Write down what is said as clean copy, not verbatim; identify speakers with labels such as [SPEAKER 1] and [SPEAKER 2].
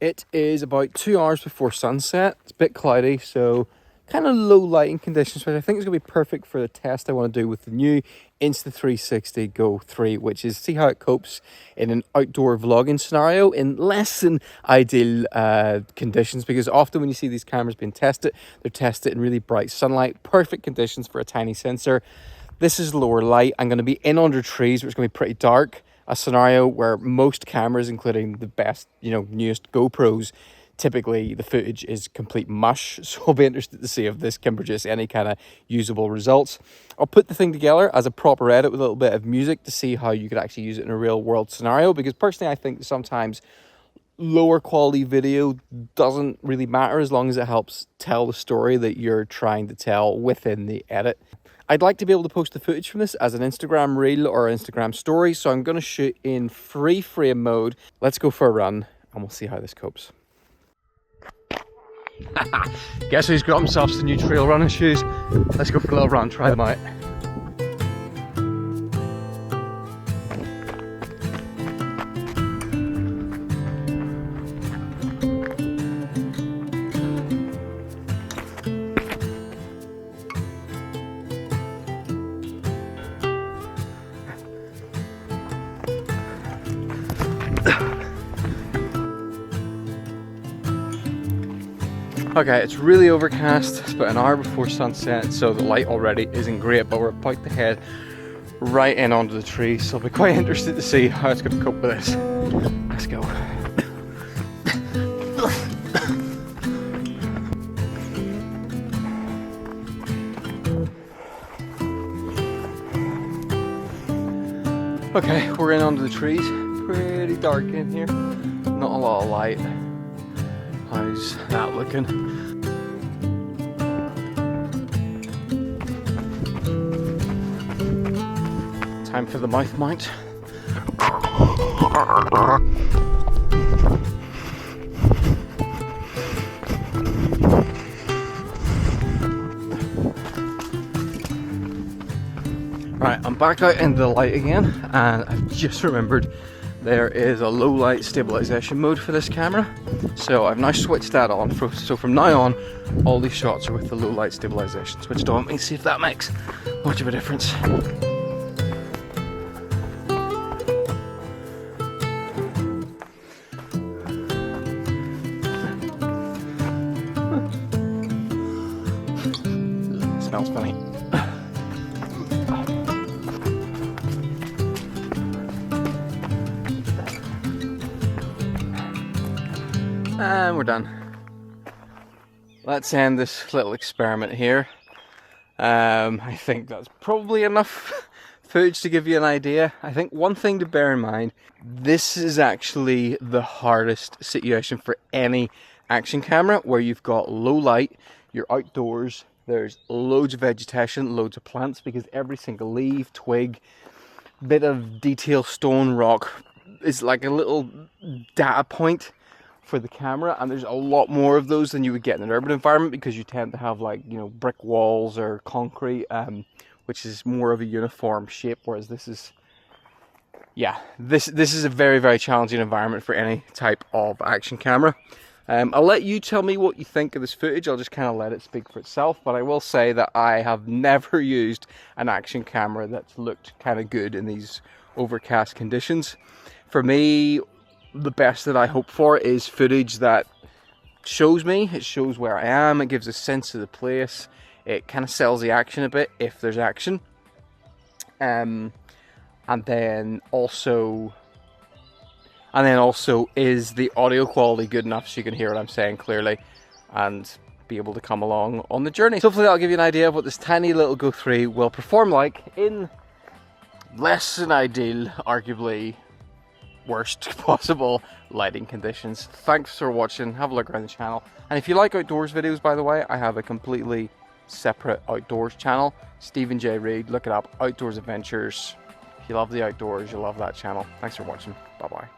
[SPEAKER 1] It is about 2 hours before sunset. It's a bit cloudy, so kind of low lighting conditions, but I think it's going to be perfect for the test I want to do with the new Insta360 GO3, which is see how it copes in an outdoor vlogging scenario in less than ideal conditions, because often when you see these cameras being tested, they're tested in really bright sunlight, perfect conditions for a tiny sensor. This is lower light. I'm going to be in under trees, which is going to be pretty dark, a scenario where most cameras, including the best, newest GoPros, typically the footage is complete mush. So I'll be interested to see if this can produce any kind of usable results. I'll put the thing together as a proper edit with a little bit of music to see how you could actually use it in a real world scenario, because personally I think sometimes lower quality video doesn't really matter as long as it helps tell the story that you're trying to tell within the edit. I'd like to be able to post the footage from this as an Instagram reel or Instagram story, so I'm going to shoot in free frame mode. Let's go for a run and we'll see how this copes. Guess who's got himself some new trail running shoes? Let's go for a little run, try them out. Okay, it's really overcast. It's about an hour before sunset, so the light already isn't great, but we're about to head right in onto the trees, so I'll be quite interested to see how it's going to cope with this. Let's go. Okay, we're in onto the trees. Pretty dark in here. Not a lot of light. How's that looking? Time for the mouth mount. Right, I'm back out into the light again, and I've just remembered there is a low light stabilization mode for this camera, so I've now switched that on. So from now on, all these shots are with the low light stabilization switched on. Let me see if that makes much of a difference. Smells funny. And we're done. Let's end this little experiment here. I think that's probably enough footage to give you an idea. I think one thing to bear in mind, this is actually the hardest situation for any action camera, where you've got low light, you're outdoors, there's loads of vegetation, loads of plants, because every single leaf, twig, bit of detail, stone, rock is like a little data point for the camera, and there's a lot more of those than you would get in an urban environment, because you tend to have brick walls or concrete, which is more of a uniform shape, whereas this is this is a very, very challenging environment for any type of action camera. I'll let you tell me what you think of this footage. I'll just kind of let it speak for itself, but I will say that I have never used an action camera that's looked kind of good in these overcast conditions. For me, the best that I hope for is footage that shows me, it shows where I am, it gives a sense of the place, it kind of sells the action a bit if there's action, and then also is the audio quality good enough so you can hear what I'm saying clearly and be able to come along on the journey. So hopefully that'll give you an idea of what this tiny little GO3 will perform like in less than ideal, arguably worst possible lighting conditions. Thanks for watching. Have a look around the channel, and if you like outdoors videos, by the way, I have a completely separate outdoors channel, Stephen J. Reid. Look it up, Outdoors Adventures. If you love the outdoors, you'll love that channel. Thanks for watching. Bye bye.